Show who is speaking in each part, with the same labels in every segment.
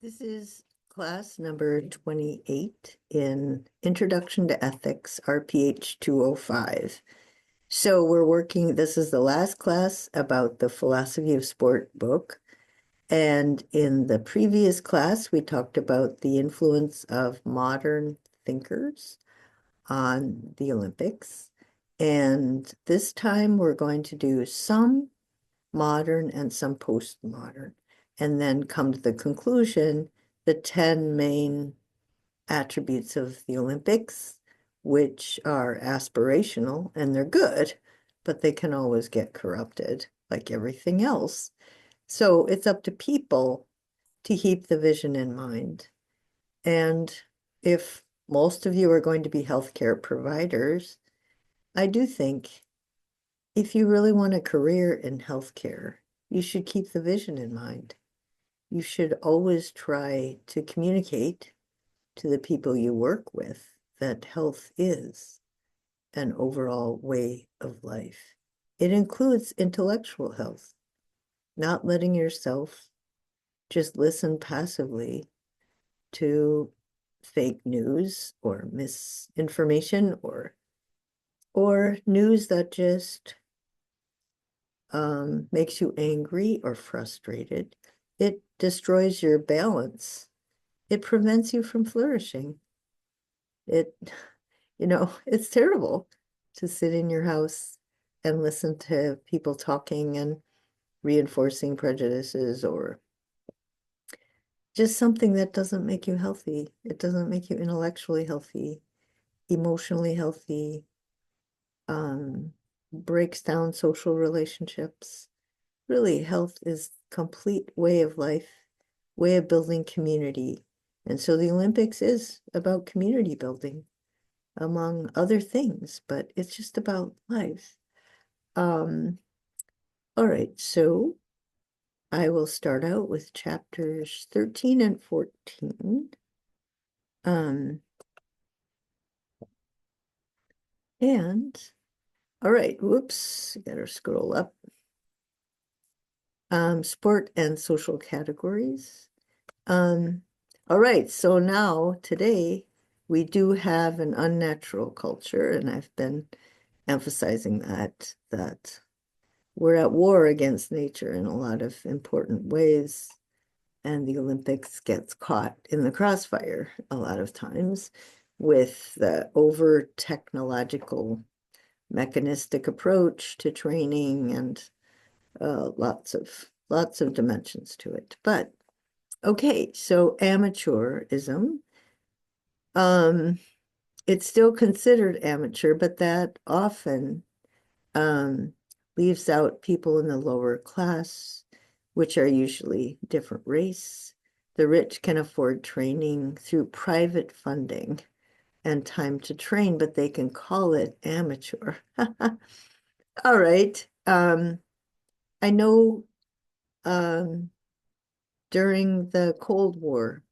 Speaker 1: This is class number 28 in Introduction to Ethics, RPH 205. So we're working, this is the last class about the Philosophy of Sport book. And in the previous class, we talked about the influence of modern thinkers on the Olympics. And this time we're going to do some modern and some postmodern, and then come to the conclusion, the 10 main attributes of the Olympics, which are aspirational and they're good, but they can always get corrupted like everything else. So it's up to people to keep the vision in mind. And if most of you are going to be healthcare providers, I do think if you really want a career in healthcare, you should keep the vision in mind. You should always try to communicate to the people you work with that health is an overall way of life. It includes intellectual health, not letting yourself just listen passively to fake news or misinformation or news that just makes you angry or frustrated. It destroys your balance. It prevents you from flourishing. It, it's terrible to sit in your house and listen to people talking and reinforcing prejudices or just something that doesn't make you healthy. It doesn't make you intellectually healthy, emotionally healthy, breaks down social relationships. Really, health is complete way of life, way of building community. And so the Olympics is about community building, among other things, but it's just about life. All right, so I will start out with chapters 13 and 14. And all right, whoops, gotta scroll up. Sport and social categories. All right, so now today we do have an unnatural culture, and I've been emphasizing that we're at war against nature in a lot of important ways, and the Olympics gets caught in the crossfire a lot of times with the over technological mechanistic approach to training and lots of dimensions to it. But okay, so amateurism, it's still considered amateur, but that often um, leaves out people in the lower class, which are usually different race. The rich can afford training through private funding and time to train, but they can call it amateur. All right. I know during the Cold War,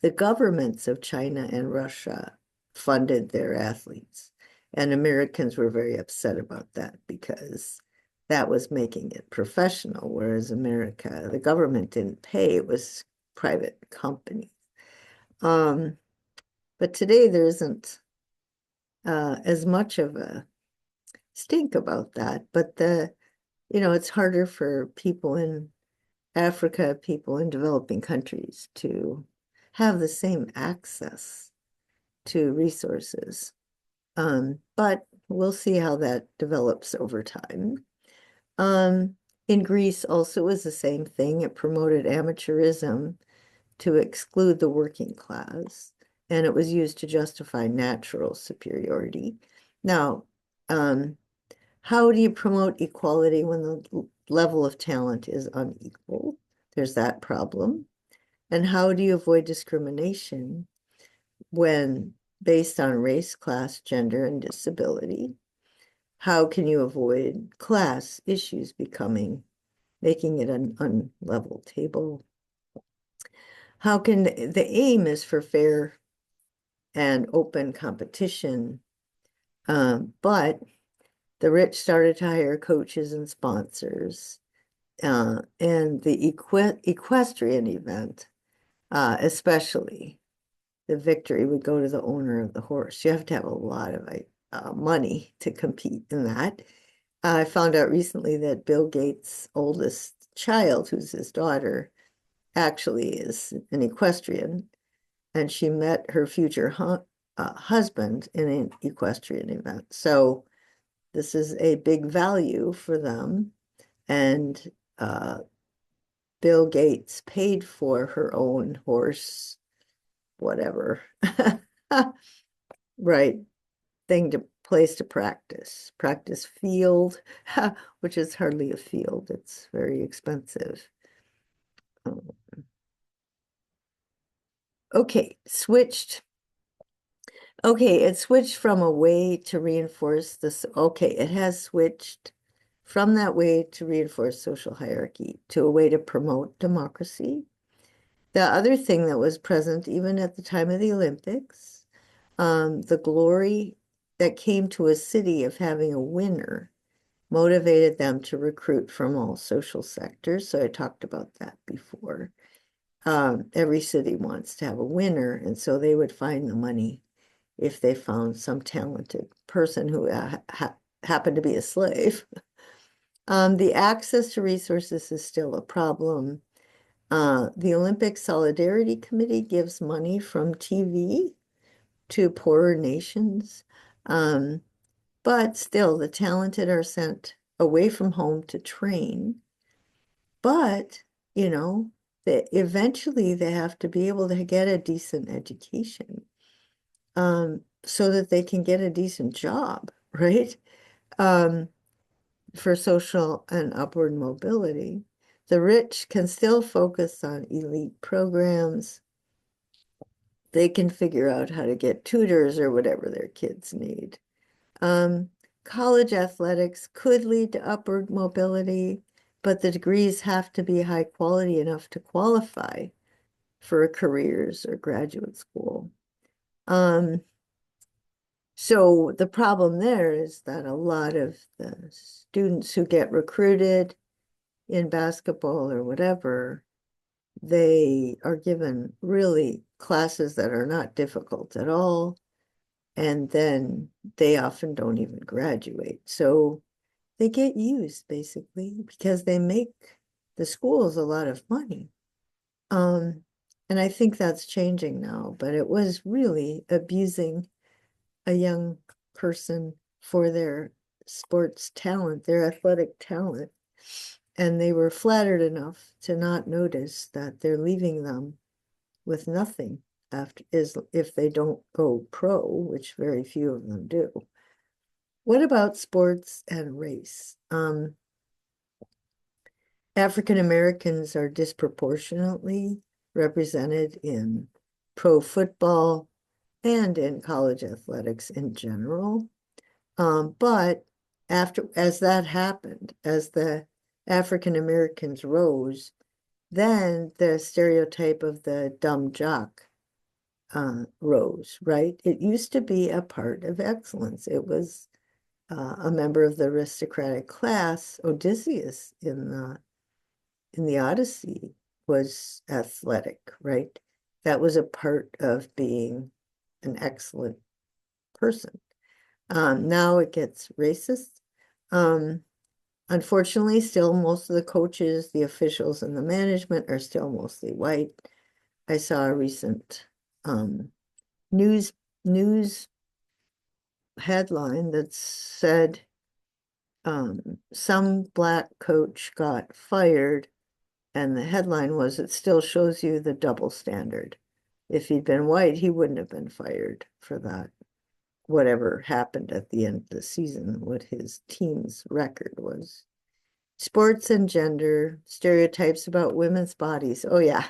Speaker 1: the governments of China and Russia funded their athletes. And Americans were very upset about that because that was making it professional, whereas America, the government didn't pay, it was private companies. But today there isn't as much of a stink about that. But it's harder for people in Africa, people in developing countries to have the same access to resources. But we'll see how that develops over time. In Greece also was the same thing. It promoted amateurism to exclude the working class, and it was used to justify natural superiority. Now, how do you promote equality when the level of talent is unequal? There's that problem. And how do you avoid discrimination when based on race, class, gender, and disability? How can you avoid class issues making it an unlevel table? How can the aim is for fair and open competition, but the rich started to hire coaches and sponsors, and the equestrian event especially the victory would go to the owner of the horse. You have to have a lot of money to compete in that. I found out recently that Bill Gates' oldest child, who's his daughter, actually is an equestrian, and she met her future husband in an equestrian event. So this is a big value for them. And Bill Gates paid for her own horse, whatever, right, place to practice field, which is hardly a field. It's very expensive. Um, okay, switched. Okay, it switched from a way to reinforce this. Okay, it has switched from that way to reinforce social hierarchy to a way to promote democracy. The other thing that was present even at the time of the Olympics, the glory that came to a city of having a winner motivated them to recruit from all social sectors. So I talked about that before. Every city wants to have a winner, and so they would find the money if they found some talented person who happened to be a slave. The access to resources is still a problem. The Olympic Solidarity Committee gives money from TV to poorer nations. But still, the talented are sent away from home to train. But, eventually they have to be able to get a decent education, so that they can get a decent job, right? Um, for social and upward mobility. The rich can still focus on elite programs. They can figure out how to get tutors or whatever their kids need. Um, College athletics could lead to upward mobility, but the degrees have to be high quality enough to qualify for careers or graduate school. Um, so the problem there is that a lot of the students who get recruited in basketball or whatever, they are given really classes that are not difficult at all. And then they often don't even graduate. So they get used basically because they make the schools a lot of money. And I think that's changing now, but it was really abusing a young person for their sports talent, their athletic talent. And they were flattered enough to not notice that they're leaving them with nothing after is if they don't go pro, which very few of them do. What about sports and race? African Americans are disproportionately represented in pro football and in college athletics in general. But as that happened, as the African Americans rose, then the stereotype of the dumb jock rose, right? It used to be a part of excellence. It was a member of the aristocratic class. Odysseus in the Odyssey was athletic, right? That was a part of being an excellent person. Now it gets racist. Unfortunately, still most of the coaches, the officials, and the management are still mostly white. I saw a recent news headline that said some black coach got fired, and the headline was, "It still shows you the double standard." If he'd been white, he wouldn't have been fired for that. Whatever happened at the end of the season, what his team's record was. Sports and gender, stereotypes about women's bodies. Oh, yeah.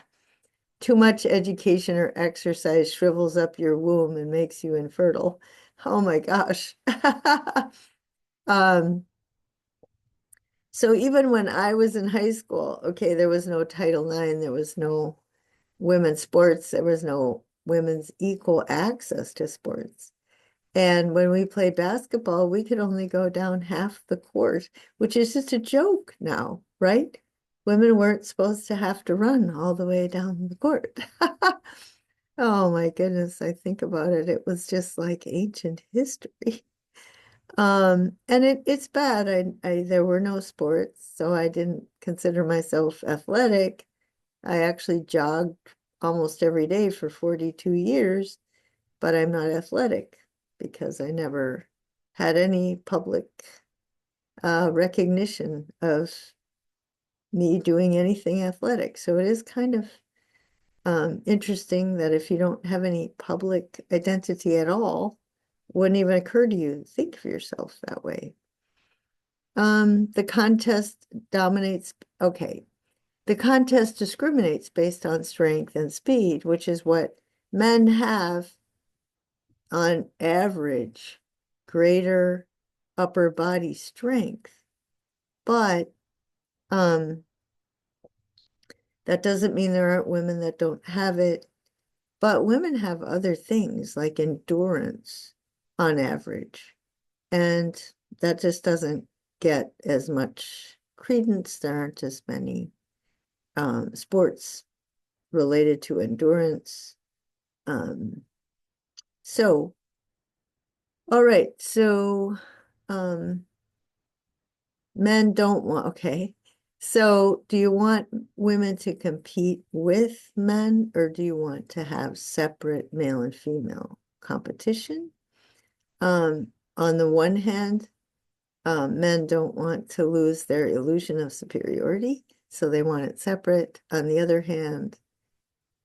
Speaker 1: Too much education or exercise shrivels up your womb and makes you infertile. Oh my gosh. Um, so even when I was in high school, okay, there was no Title IX, there was no women's sports, there was no women's equal access to sports. And when we played basketball, we could only go down half the court, which is just a joke now, right? women weren't supposed to have to run all the way down the court. Oh my goodness, I think about it. It was just like ancient history. And it's bad. I there were no sports, so I didn't consider myself athletic. I actually jogged almost every day for 42 years, but I'm not athletic because I never had any public recognition of me doing anything athletic. So it is kind of interesting that if you don't have any public identity at all, wouldn't even occur to you to think of yourself that way. The contest dominates, okay. The contest discriminates based on strength and speed, which is what men have on average greater upper body strength. But that doesn't mean there aren't women that don't have it. But women have other things like endurance on average. And that just doesn't get as much credence. There aren't as many sports related to endurance. So, all right. So, men don't want, okay. So, do you want women to compete with men, or do you want to have separate male and female competition? On the one hand, men don't want to lose their illusion of superiority, so they want it separate. On the other hand,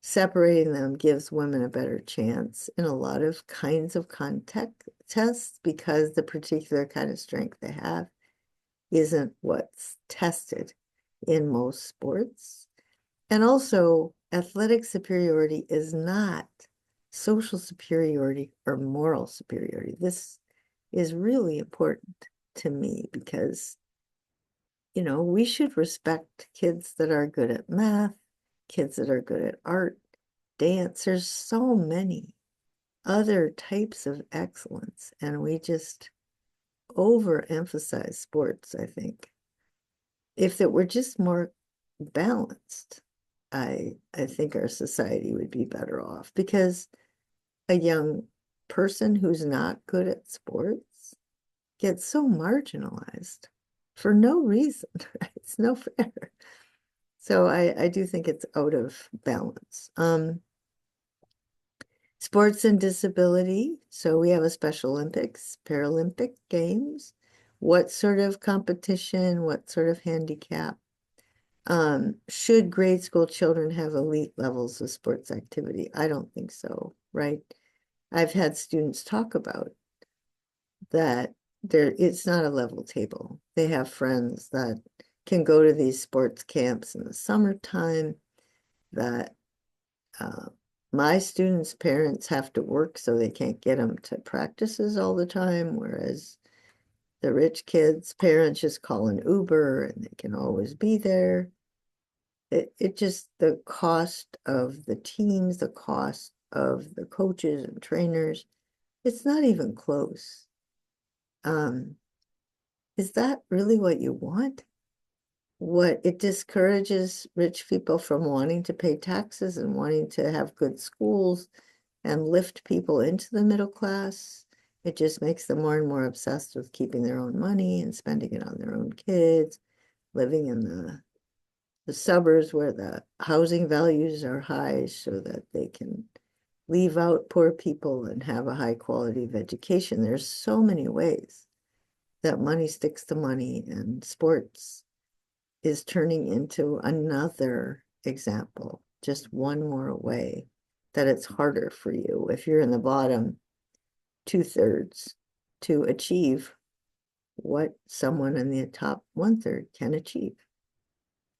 Speaker 1: separating them gives women a better chance in a lot of kinds of contests because the particular kind of strength they have isn't what's tested in most sports. And also, athletic superiority is not social superiority or moral superiority. This is really important to me because, we should respect kids that are good at math, kids that are good at art, dance. There's so many other types of excellence, and we just overemphasize sports, I think. If it were just more balanced, I think our society would be better off because a young person who's not good at sports gets so marginalized for no reason. It's no fair. So I do think it's out of balance. Sports and disability. So we have a Special Olympics, Paralympic Games. What sort of competition, what sort of handicap? Should grade school children have elite levels of sports activity? I don't think so, right? I've had students talk about that it's not a level table. They have friends that can go to these sports camps in the summertime that my students' parents have to work, so they can't get them to practices all the time, whereas the rich kids' parents just call an Uber and they can always be there. It just, the cost of the teams, the cost of the coaches and trainers, it's not even close. Is that really what you want? What it discourages rich people from wanting to pay taxes and wanting to have good schools and lift people into the middle class. It just makes them more and more obsessed with keeping their own money and spending it on their own kids, living in the suburbs where the housing values are high so that they can leave out poor people and have a high quality of education. There's so many ways that money sticks to money, and sports is turning into another example, just one more way that it's harder for you if you're in the bottom 2/3 to achieve what someone in the top 1/3 can achieve.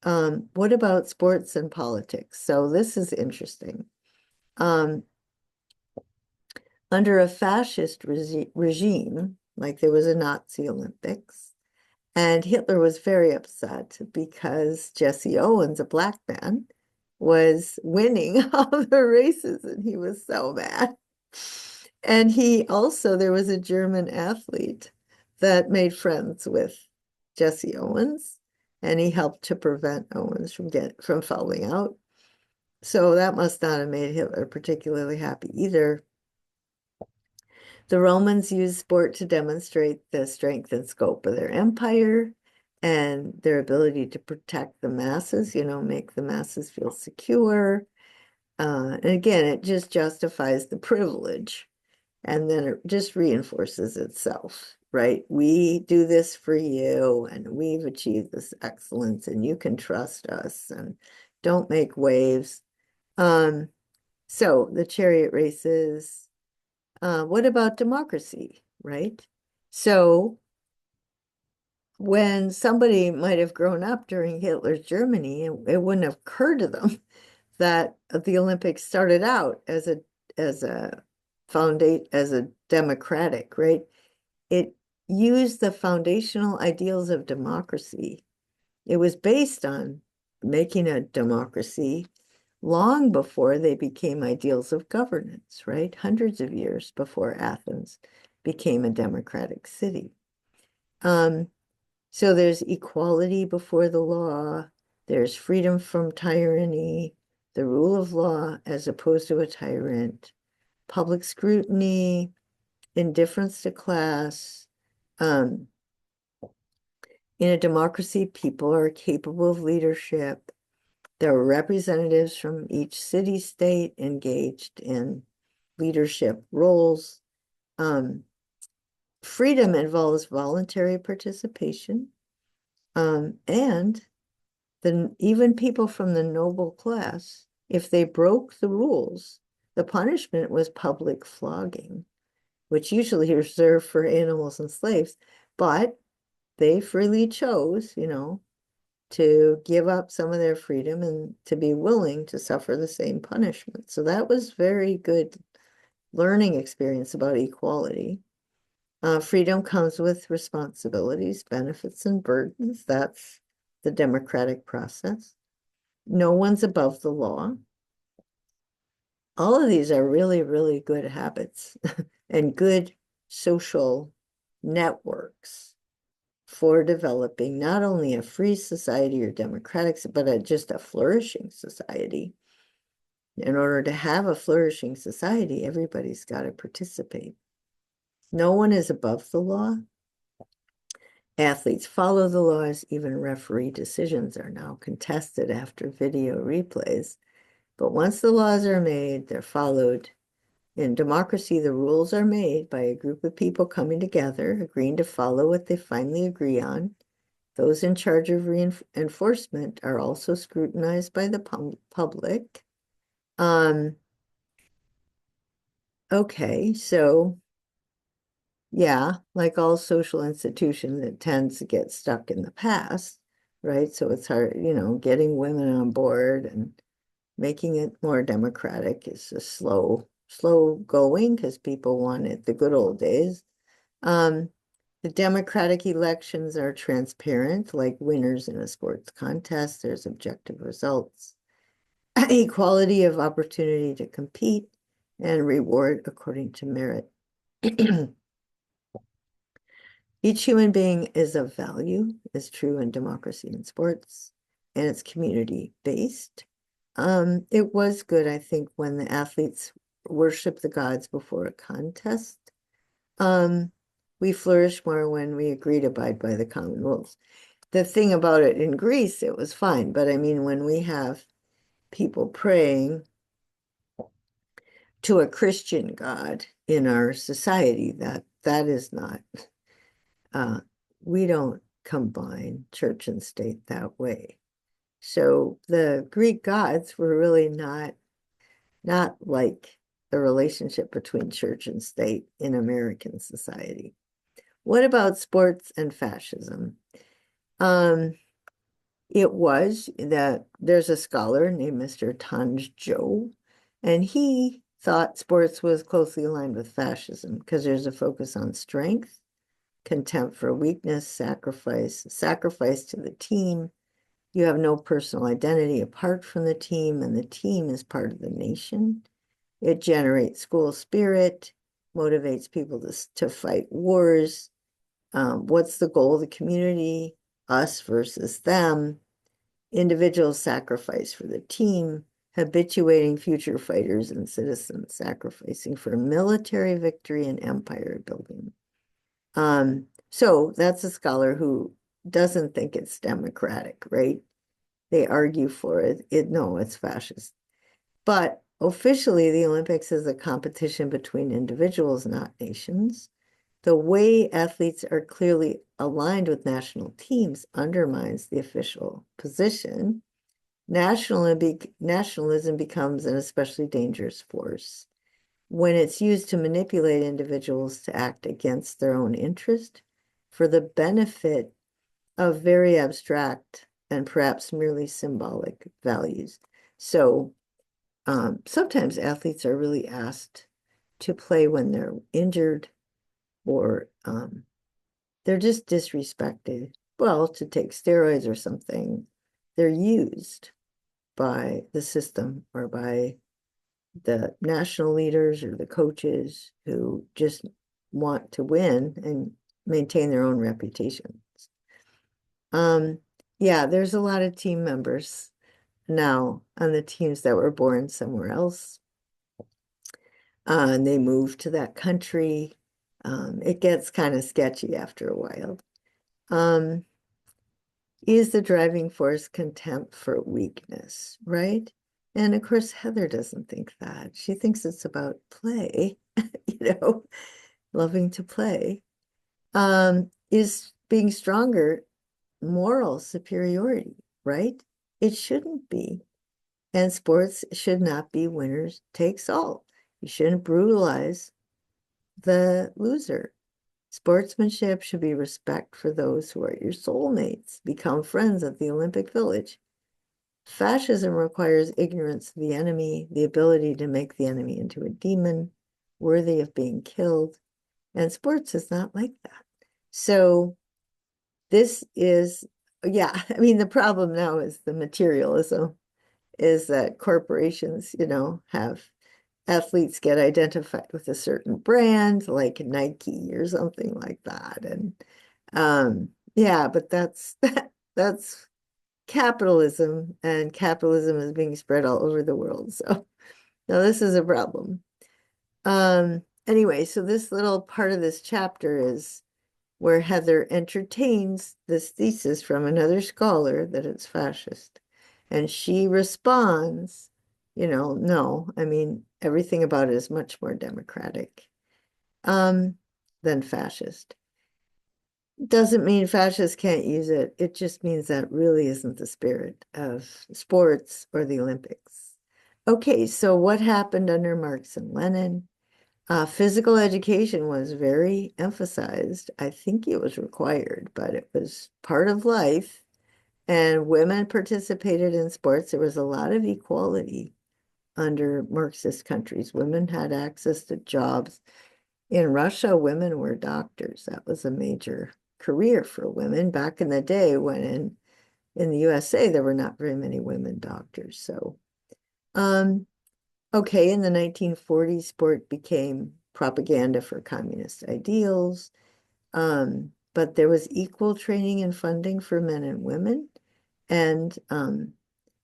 Speaker 1: What about sports and politics? So this is interesting. Under a fascist regime, like there was a Nazi Olympics, and Hitler was very upset because Jesse Owens, a black man, was winning all the races, and he was so mad. And there was a German athlete that made friends with Jesse Owens, and he helped to prevent Owens from falling out. So that must not have made Hitler particularly happy either. The Romans used sport to demonstrate the strength and scope of their empire and their ability to protect the masses, make the masses feel secure. And again, it just justifies the privilege, and then it just reinforces itself, right? We do this for you, and we've achieved this excellence, and you can trust us, and don't make waves. So the chariot races, what about democracy, right? So when somebody might have grown up during Hitler's Germany, it wouldn't have occurred to them that the Olympics started out as a democratic, right? It used the foundational ideals of democracy. It was based on making a democracy long before they became ideals of governance, right? Hundreds of years before Athens became a democratic city. So there's equality before the law, there's freedom from tyranny, the rule of law as opposed to a tyrant, public scrutiny, indifference to class. In a democracy, people are capable of leadership. There are representatives from each city-state engaged in leadership roles. Freedom involves voluntary participation. And even people from the noble class, if they broke the rules, the punishment was public flogging, which usually is reserved for animals and slaves, but they freely chose, to give up some of their freedom and to be willing to suffer the same punishment. So that was very good learning experience about equality. Freedom comes with responsibilities, benefits, and burdens. That's the democratic process. No one's above the law. All of these are really, really good habits and good social networks for developing not only a free society or democratic, but just a flourishing society. In order to have a flourishing society, everybody's got to participate. No one is above the law. Athletes follow the laws. Even referee decisions are now contested after video replays. But once the laws are made, they're followed. In democracy, the rules are made by a group of people coming together, agreeing to follow what they finally agree on. Those in charge of reinforcement are also scrutinized by the public. Okay, so yeah, like all social institutions, it tends to get stuck in the past, right? So it's hard, getting women on board and making it more democratic is a slow going because people want it the good old days. The democratic elections are transparent, like winners in a sports contest. There's objective results, equality of opportunity to compete, and reward according to merit. Each human being is of value, is true in democracy and sports, and it's community-based. It was good, I think, when the athletes worship the gods before a contest. We flourish more when we agree to abide by the common rules. The thing about it in Greece, it was fine, but I mean, when we have people praying to a Christian God in our society, that is not, we don't combine church and state that way. So the Greek gods were really not like the relationship between church and state in American society. What about sports and fascism? It was that there's a scholar named Mr. Tanj Jo, and he thought sports was closely aligned with fascism because there's a focus on strength, contempt for weakness, sacrifice to the team. You have no personal identity apart from the team, and the team is part of the nation. It generates school spirit, motivates people to fight wars. What's the goal of the community? us versus them, individual sacrifice for the team, habituating future fighters and citizens, sacrificing for military victory and empire building. So that's a scholar who doesn't think it's democratic, right? They argue for it. No, it's fascist. But officially, the Olympics is a competition between individuals, not nations. The way athletes are clearly aligned with national teams undermines the official position. Nationalism becomes an especially dangerous force when it's used to manipulate individuals to act against their own interest for the benefit of very abstract and perhaps merely symbolic values. So sometimes athletes are really asked to play when they're injured or they're just disrespected. Well, to take steroids or something, they're used by the system or by the national leaders or the coaches who just want to win and maintain their own reputations. Yeah, there's a lot of team members now on the teams that were born somewhere else. And they move to that country. It gets kind of sketchy after a while. Is the driving force contempt for weakness, right? And of course, Heather doesn't think that. She thinks it's about play, loving to play. Is being stronger moral superiority, right? It shouldn't be. And sports should not be winners takes all. You shouldn't brutalize the loser. Sportsmanship should be respect for those who are your soulmates. Become friends at the Olympic Village. Fascism requires ignorance of the enemy, the ability to make the enemy into a demon, worthy of being killed. And sports is not like that. So this is, yeah, I mean, the problem now is the materialism, is that corporations, have athletes get identified with a certain brand like Nike or something like that. And yeah, but that's capitalism, and capitalism is being spread all over the world. So now this is a problem. Anyway, so this little part of this chapter is where Heather entertains this thesis from another scholar that it's fascist. And she responds, no, I mean, everything about it is much more democratic than fascist. Doesn't mean fascists can't use it. It just means that really isn't the spirit of sports or the Olympics. Okay, so what happened under Marx and Lenin? Physical education was very emphasized. I think it was required, but it was part of life. And women participated in sports. There was a lot of equality under Marxist countries. Women had access to jobs. In Russia, women were doctors. That was a major career for women back in the day when in the USA, there were not very many women doctors. So, okay, in the 1940s, sport became propaganda for communist ideals. But there was equal training and funding for men and women. And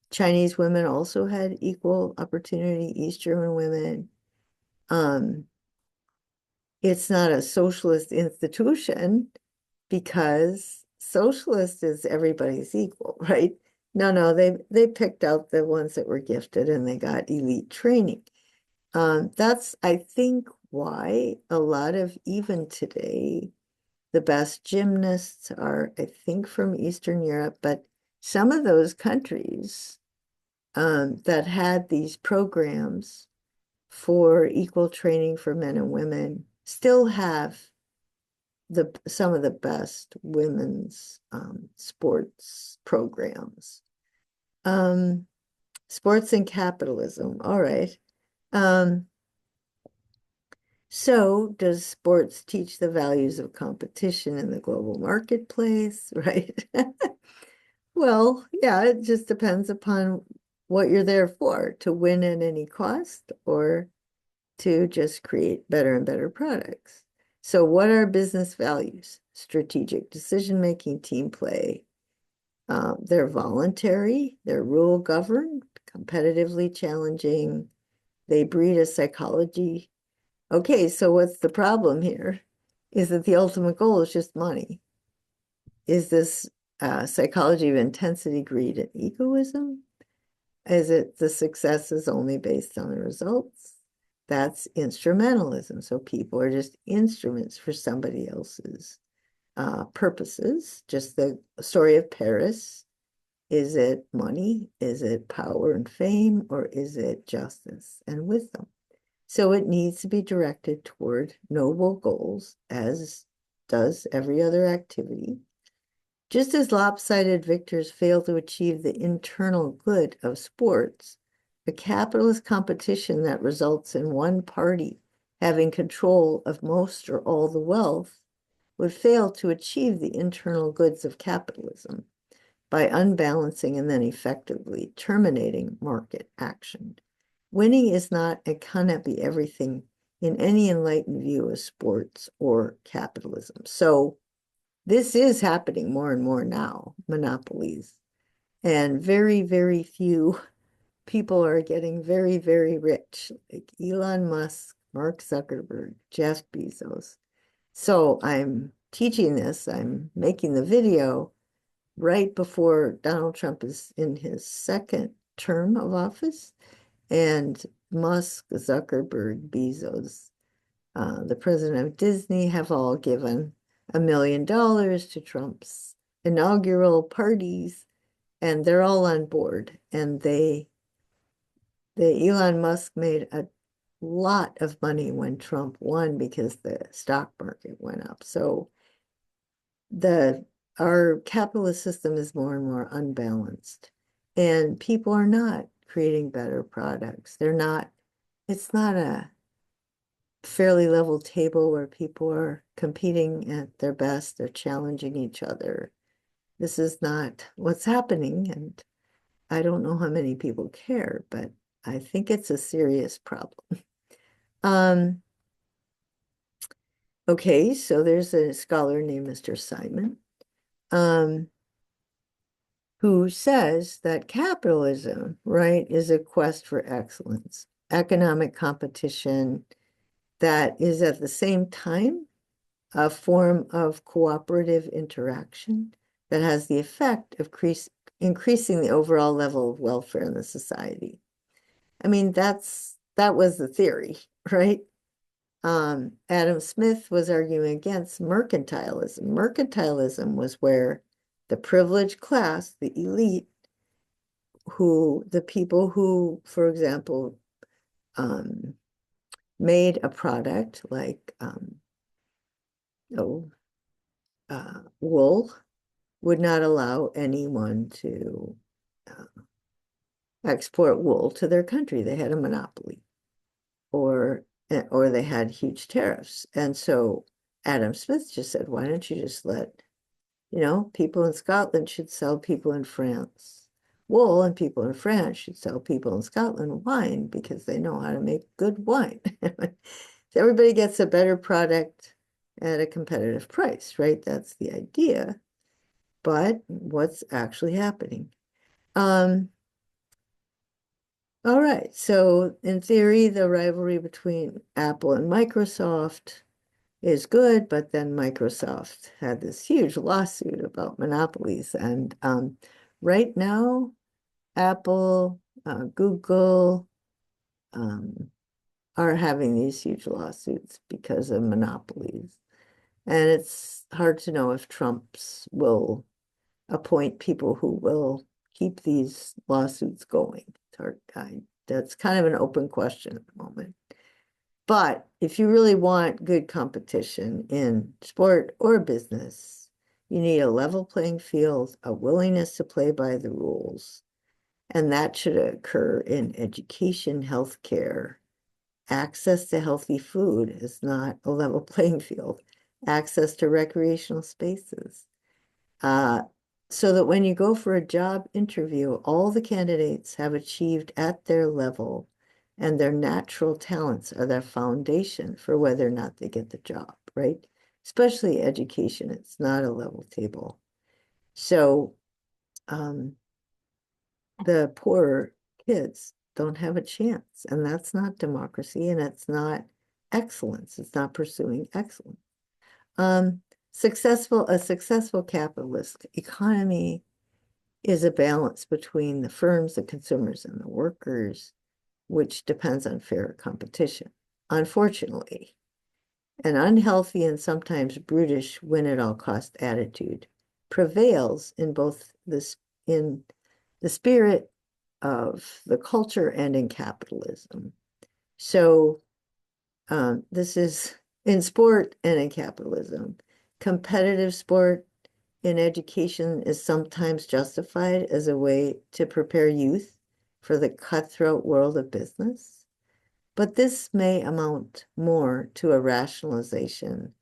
Speaker 1: Chinese women also had equal opportunity, East German women. It's not a socialist institution because socialist is everybody's equal, right? No, they picked out the ones that were gifted and they got elite training. That's, I think, why a lot of, even today, the best gymnasts are, I think, from Eastern Europe, but some of those countries that had these programs for equal training for men and women still have some of the best women's sports programs. Sports and capitalism. All right. So does sports teach the values of competition in the global marketplace, right? Well, yeah, it just depends upon what you're there for, to win at any cost or to just create better and better products. So what are business values? Strategic decision-making, team play, They're voluntary, they're rule governed, competitively challenging. They breed a psychology. Okay, so what's the problem here? Is that the ultimate goal is just money. Is this psychology of intensity, greed, and egoism? Is it the success is only based on the results? That's instrumentalism. So people are just instruments for somebody else's purposes. Just the story of Paris. Is it money? Is it power and fame? Or is it justice and wisdom? So it needs to be directed toward noble goals, as does every other activity. Just as lopsided victors fail to achieve the internal good of sports, a capitalist competition that results in one party having control of most or all the wealth would fail to achieve the internal goods of capitalism by unbalancing and then effectively terminating market action. Winning is not and cannot be everything in any enlightened view of sports or capitalism. So this is happening more and more now, monopolies. And very, very few people are getting very, very rich, like Elon Musk, Mark Zuckerberg, Jeff Bezos. So I'm teaching this, I'm making the video right before Donald Trump is in his second term of office. And Musk, Zuckerberg, Bezos, the president of Disney have all given $1 million to Trump's inaugural parties, and they're all on board. And the Elon Musk made a lot of money when Trump won because the stock market went up. So our capitalist system is more and more unbalanced, and people are not creating better products. It's not a fairly level table where people are competing at their best, they're challenging each other. This is not what's happening, and I don't know how many people care, but I think it's a serious problem. Okay, so there's a scholar named Mr. Simon, who says that capitalism, right, is a quest for excellence, economic competition that is at the same time a form of cooperative interaction that has the effect of increasing the overall level of welfare in the society. I mean, that was the theory, right? Adam Smith was arguing against mercantilism. Mercantilism was where the privileged class, the elite, the people who, for example, made a product like wool, would not allow anyone to export wool to their country. They had a monopoly, or they had huge tariffs. And so Adam Smith just said, why don't you just let, people in Scotland should sell people in France wool, and people in France should sell people in Scotland wine because they know how to make good wine. So everybody gets a better product at a competitive price, right? That's the idea. But what's actually happening? All right, so in theory, the rivalry between Apple and Microsoft is good, but then Microsoft had this huge lawsuit about monopolies. And right now, Apple, Google are having these huge lawsuits because of monopolies. And it's hard to know if Trump's will appoint people who will keep these lawsuits going. That's kind of an open question at the moment. But if you really want good competition in sport or business, you need a level playing field, a willingness to play by the rules, and that should occur in education, healthcare. Access to healthy food is not a level playing field. Access to recreational spaces. So that when you go for a job interview, all the candidates have achieved at their level, and their natural talents are their foundation for whether or not they get the job, right? Especially education, it's not a level table. So the poor kids don't have a chance, and that's not democracy, and it's not excellence. It's not pursuing excellence. A successful capitalist economy is a balance between the firms, the consumers, and the workers, which depends on fair competition. Unfortunately, an unhealthy and sometimes brutish win-at-all-cost attitude prevails in both this in the spirit of the culture and in capitalism. So this is in sport and in capitalism. Competitive sport in education is sometimes justified as a way to prepare youth for the cutthroat world of business. But this may amount more to a rationalization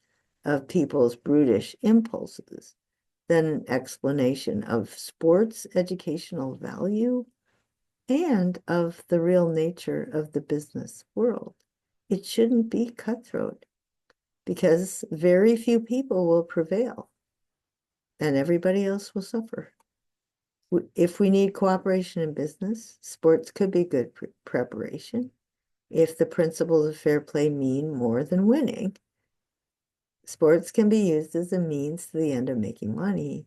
Speaker 1: of people's brutish impulses than an explanation of sports' educational value and of the real nature of the business world. It shouldn't be cutthroat because very few people will prevail and everybody else will suffer. If we need cooperation in business, sports could be good preparation. If the principles of fair play mean more than winning, sports can be used as a means to the end of making money,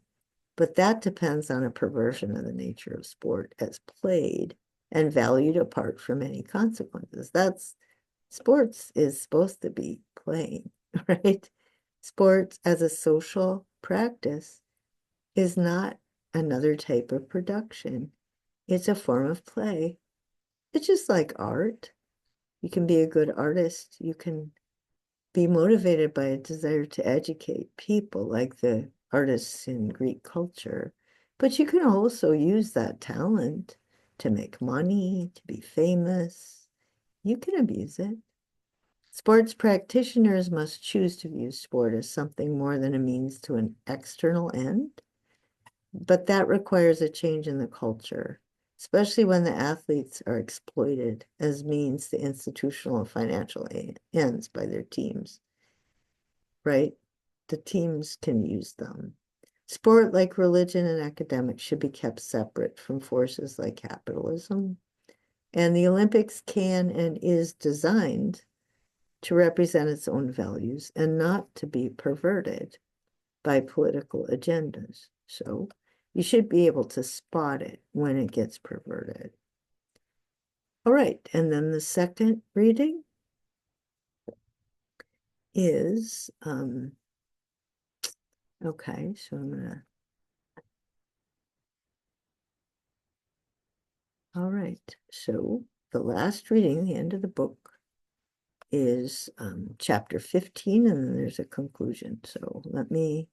Speaker 1: but that depends on a perversion of the nature of sport as played and valued apart from any consequences. Sports is supposed to be playing, right? Sports as a social practice is not another type of production. It's a form of play. It's just like art. You can be a good artist. You can be motivated by a desire to educate people, like the artists in Greek culture. But you can also use that talent to make money, to be famous. You can abuse it. Sports practitioners must choose to view sport as something more than a means to an external end, but that requires a change in the culture, especially when the athletes are exploited as means to institutional and financial ends by their teams, right? The teams can use them. Sport, like religion and academics, should be kept separate from forces like capitalism. And the Olympics can and is designed to represent its own values and not to be perverted by political agendas. So you should be able to spot it when it gets perverted. All right, and then the second reading is, okay, so I'm gonna, all right, so the last reading, the end of the book, is chapter 15, and then there's a conclusion. So let me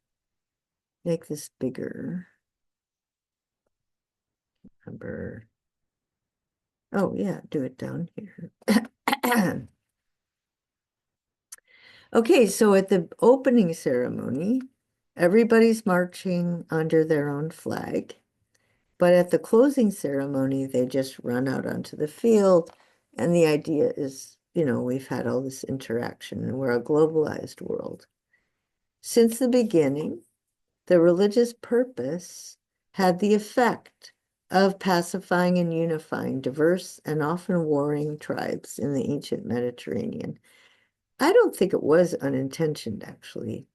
Speaker 1: make this bigger. Number, oh yeah, do it down here. Okay, so at the opening ceremony, everybody's marching under their own flag. But at the closing ceremony, they just run out onto the field. And the idea is, we've had all this interaction and we're a globalized world. Since the beginning, the religious purpose had the effect of pacifying and unifying diverse and often warring tribes in the ancient Mediterranean. I don't think it was unintentioned, actually.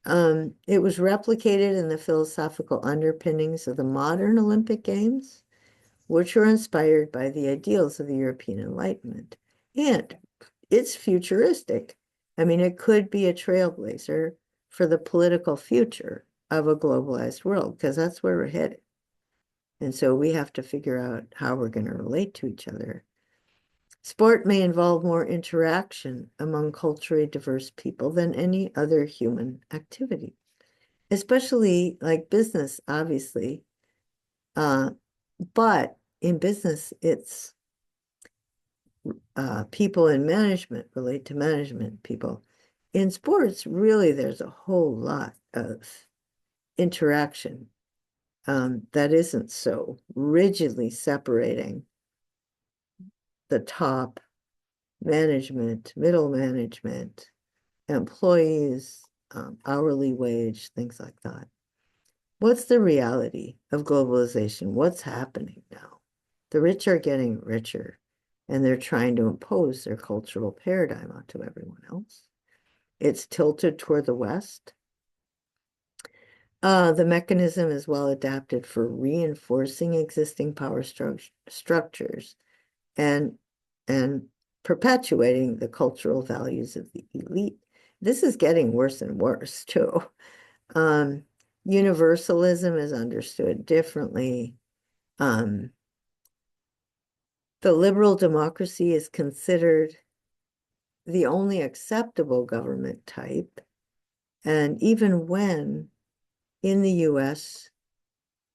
Speaker 1: It was replicated in the philosophical underpinnings of the modern Olympic Games, which were inspired by the ideals of the European Enlightenment. And it's futuristic. I mean, it could be a trailblazer for the political future of a globalized world, because that's where we're headed. And so we have to figure out how we're going to relate to each other. Sport may involve more interaction among culturally diverse people than any other human activity, especially like business, obviously. But in business, it's people in management relate to management people. In sports, really, there's a whole lot of interaction that isn't so rigidly separating the top management, middle management, employees, hourly wage, things like that. what's the reality of globalization? What's happening now? The rich are getting richer, and they're trying to impose their cultural paradigm onto everyone else. It's tilted toward the West. The mechanism is well adapted for reinforcing existing power structures and and perpetuating the cultural values of the elite. This is getting worse and worse too. Um, Universalism is understood differently. Um, the liberal democracy is considered the only acceptable government type. And even when in the US,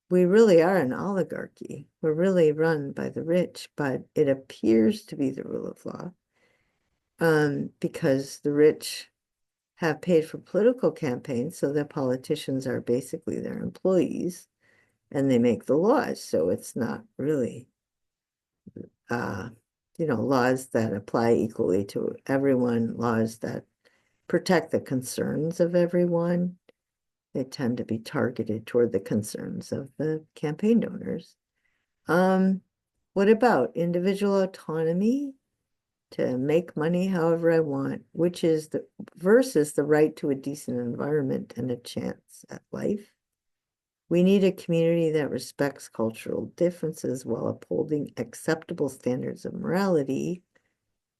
Speaker 1: we really are an oligarchy. We're really run by the rich, but it appears to be the rule of law because the rich have paid for political campaigns, so the politicians are basically their employees and they make the laws. So it's not really, laws that apply equally to everyone, laws that protect the concerns of everyone. They tend to be targeted toward the concerns of the campaign donors. What about individual autonomy to make money however I want, which is the versus the right to a decent environment and a chance at life? We need a community that respects cultural differences while upholding acceptable standards of morality.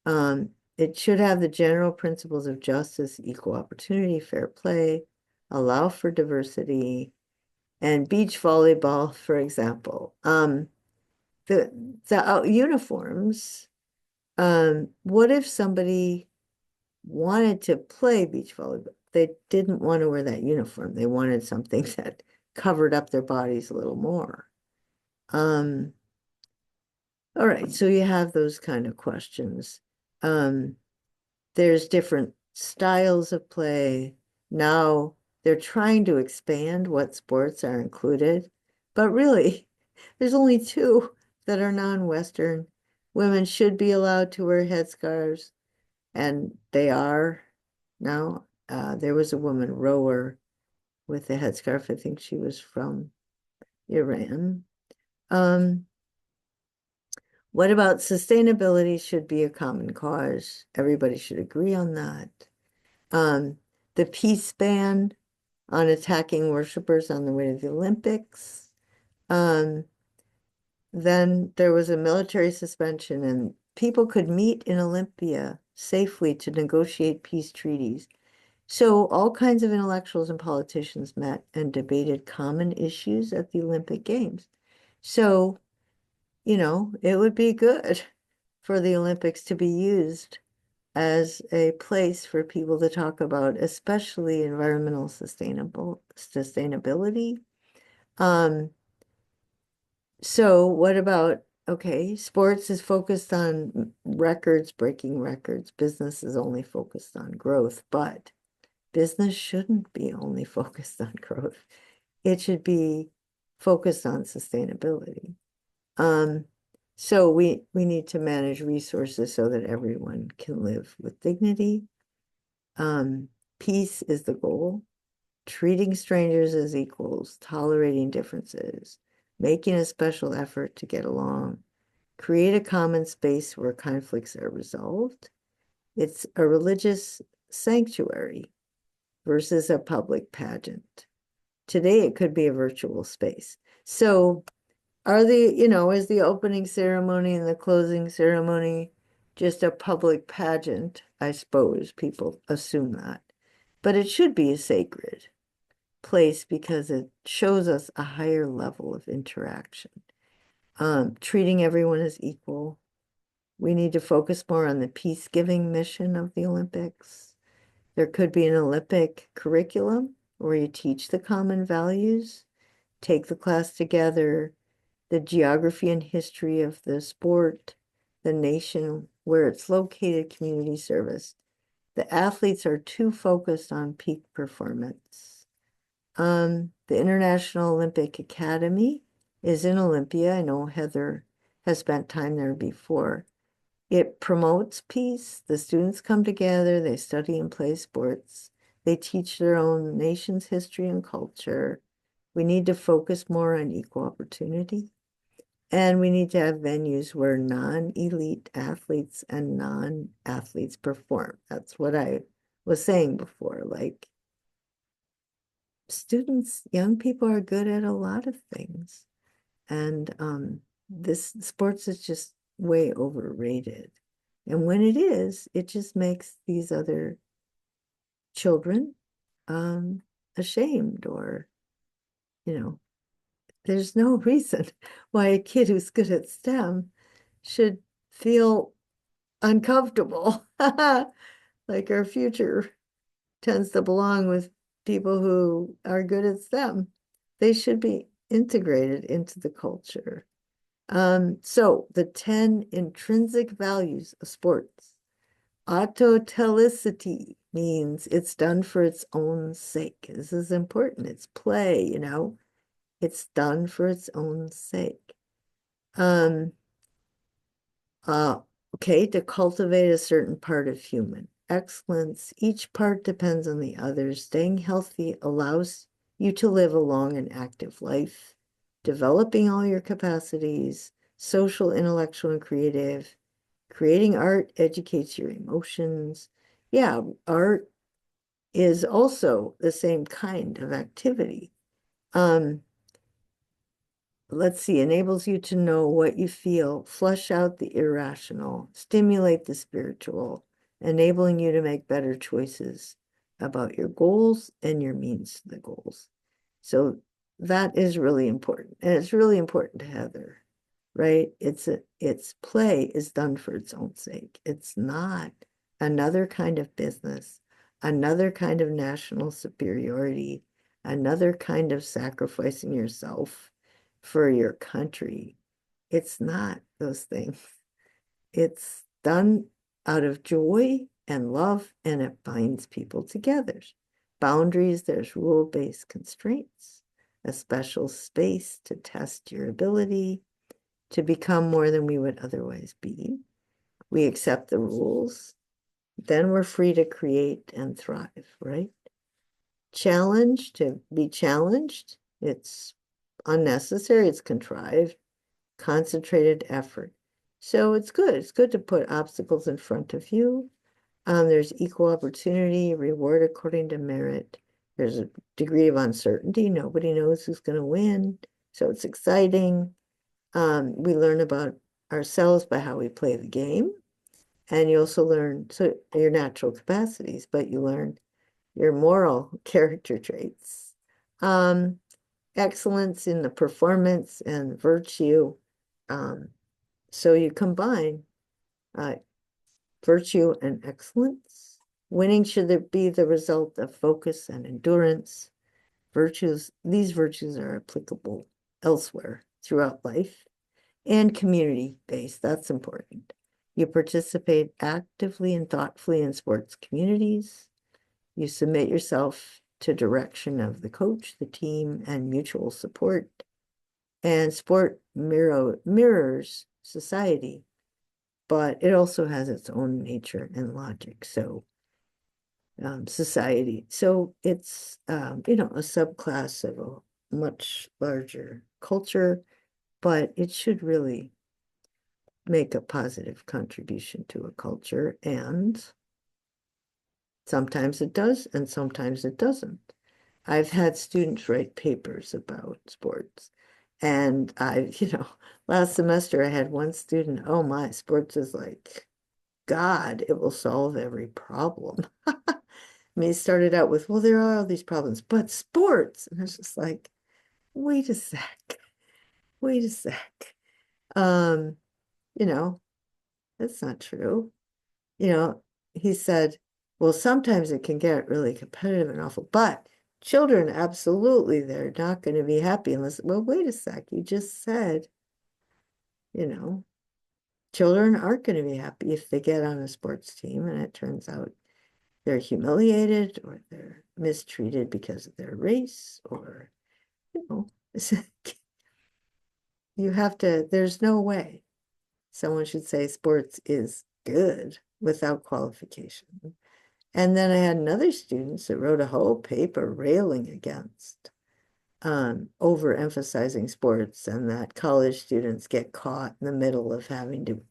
Speaker 1: It should have the general principles of justice, equal opportunity, fair play, allow for diversity, and beach volleyball, for example. The uniforms, what if somebody wanted to play beach volleyball? They didn't want to wear that uniform. They wanted something that covered up their bodies a little more. All right, so you have those kind of questions. There's different styles of play. Now they're trying to expand what sports are included, but really, there's only two that are non-Western. Women should be allowed to wear headscarves, and they are now. There was a woman rower with a headscarf. I think she was from Iran. What about sustainability should be a common cause? Everybody should agree on that. The peace ban on attacking worshipers on the way to the Olympics. Then there was a military suspension, and people could meet in Olympia safely to negotiate peace treaties. So all kinds of intellectuals and politicians met and debated common issues at the Olympic Games. So, it would be good for the Olympics to be used as a place for people to talk about, especially environmental sustainability. So what about, okay, sports is focused on records, breaking records. Business is only focused on growth, but business shouldn't be only focused on growth. It should be focused on sustainability. So we need to manage resources so that everyone can live with dignity. Peace is the goal. Treating strangers as equals, tolerating differences, making a special effort to get along, create a common space where conflicts are resolved. It's a religious sanctuary versus a public pageant. Today, it could be a virtual space. So is the opening ceremony and the closing ceremony just a public pageant? I suppose people assume that. But it should be a sacred place because it shows us a higher level of interaction. Treating everyone as equal. We need to focus more on the peace-giving mission of the Olympics. There could be an Olympic curriculum where you teach the common values, take the class together, the geography and history of the sport, the nation where it's located, community service. The athletes are too focused on peak performance. The International Olympic Academy is in Olympia. I know Heather has spent time there before. It promotes peace. The students come together, they study and play sports. They teach their own nation's history and culture. We need to focus more on equal opportunity. And we need to have venues where non-elite athletes and non-athletes perform. That's what I was saying before. Like students, young people are good at a lot of things. And this sports is just way overrated. And when it is, it just makes these other children ashamed, or, you know, there's no reason why a kid who's good at STEM should feel uncomfortable. Like our future tends to belong with people who are good at STEM. They should be integrated into the culture. So the 10 intrinsic values of sports. Autotelicity means it's done for its own sake. This is important. It's play, you know. It's done for its own sake. Um, okay, to cultivate a certain part of human excellence. Each part depends on the other. Staying healthy allows you to live a long and active life, developing all your capacities, social, intellectual, and creative. Creating art educates your emotions. Yeah, art is also the same kind of activity. Um, let's see, enables you to know what you feel, flush out the irrational, stimulate the spiritual, enabling you to make better choices about your goals and your means to the goals. So that is really important. And it's really important to Heather, right? It's play is done for its own sake. It's not another kind of business, another kind of national superiority, another kind of sacrificing yourself for your country. It's not those things. It's done out of joy and love, and it binds people together. Boundaries, there's rule-based constraints, a special space to test your ability to become more than we would otherwise be. We accept the rules, then we're free to create and thrive, right? Challenge, to be challenged, it's unnecessary, it's contrived, concentrated effort. So it's good. It's good to put obstacles in front of you. There's equal opportunity, reward according to merit. There's a degree of uncertainty. Nobody knows who's going to win. So it's exciting. We learn about ourselves by how we play the game. And you also learn so your natural capacities, but you learn your moral character traits. Excellence in the performance and virtue. So you combine virtue and excellence. Winning should be the result of focus and endurance. These virtues are applicable elsewhere throughout life, and community-based. That's important. You participate actively and thoughtfully in sports communities. You submit yourself to direction of the coach, the team, and mutual support. And sport mirrors society, but it also has its own nature and logic. So society. So it's, you know, a subclass of a much larger culture, but it should really make a positive contribution to a culture. And sometimes it does, and sometimes it doesn't. I've had students write papers about sports. And last semester I had one student, oh my, sports is like God, it will solve every problem. I mean, he started out with, well, there are all these problems, but sports. And I was just like, wait a sec, wait a sec. Um, you know, that's not true. You know, he said, well, sometimes it can get really competitive and awful, but children, absolutely, they're not going to be happy unless, well, wait a sec, you just said, you know, children aren't going to be happy if they get on a sports team and it turns out they're humiliated or they're mistreated because of their race, or, you know, you have to, there's no way someone should say sports is good without qualification. And then I had another student that wrote a whole paper railing against overemphasizing sports and that college students get caught in the middle of having to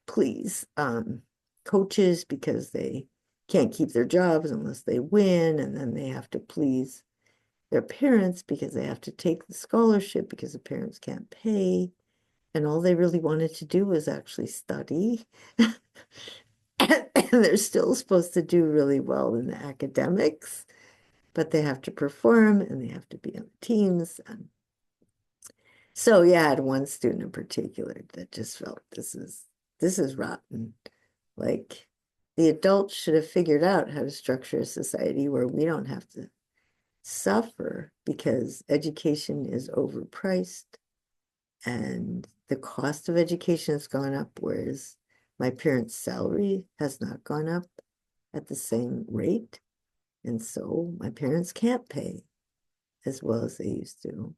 Speaker 1: please coaches because they can't keep their jobs unless they win, and then they have to please their parents because they have to take the scholarship because the parents can't pay, and all they really wanted to do was actually study. And they're still supposed to do really well in the academics, but they have to perform and they have to be on teams. And so yeah, I had one student in particular that just felt this is rotten. Like the adults should have figured out how to structure a society where we don't have to suffer because education is overpriced and the cost of education has gone up, whereas my parents' salary has not gone up at the same rate. And so my parents can't pay as well as they used to.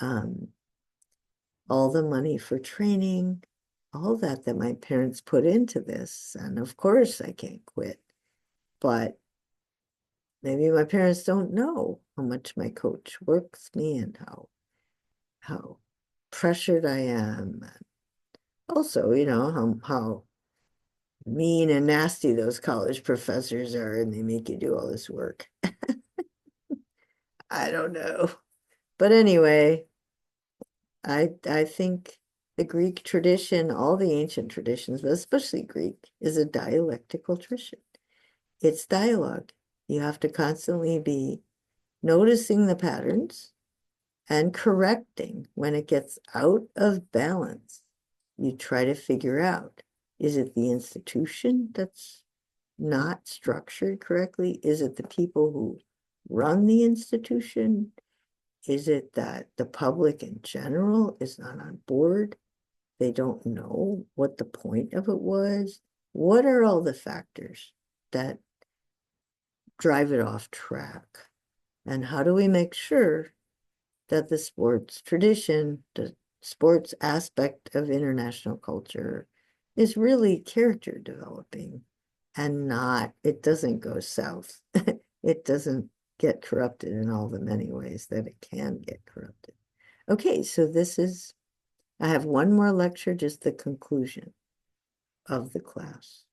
Speaker 1: Um, all the money for training, all that my parents put into this. And of course I can't quit, but maybe my parents don't know how much my coach works me and how pressured I am. Also, how mean and nasty those college professors are and they make you do all this work. I don't know. But anyway, I think the Greek tradition, all the ancient traditions, but especially Greek, is a dialectical tradition. It's dialogue. You have to constantly be noticing the patterns and correcting when it gets out of balance. You try to figure out, is it the institution that's not structured correctly? Is it the people who run the institution? Is it that the public in general is not on board? They don't know what the point of it was? What are all the factors that drive it off track? And how do we make sure that the sports tradition, the sports aspect of international culture is really character developing and not, it doesn't go south. It doesn't get corrupted in all the many ways that it can get corrupted. Okay, so I have one more lecture, just the conclusion of the class.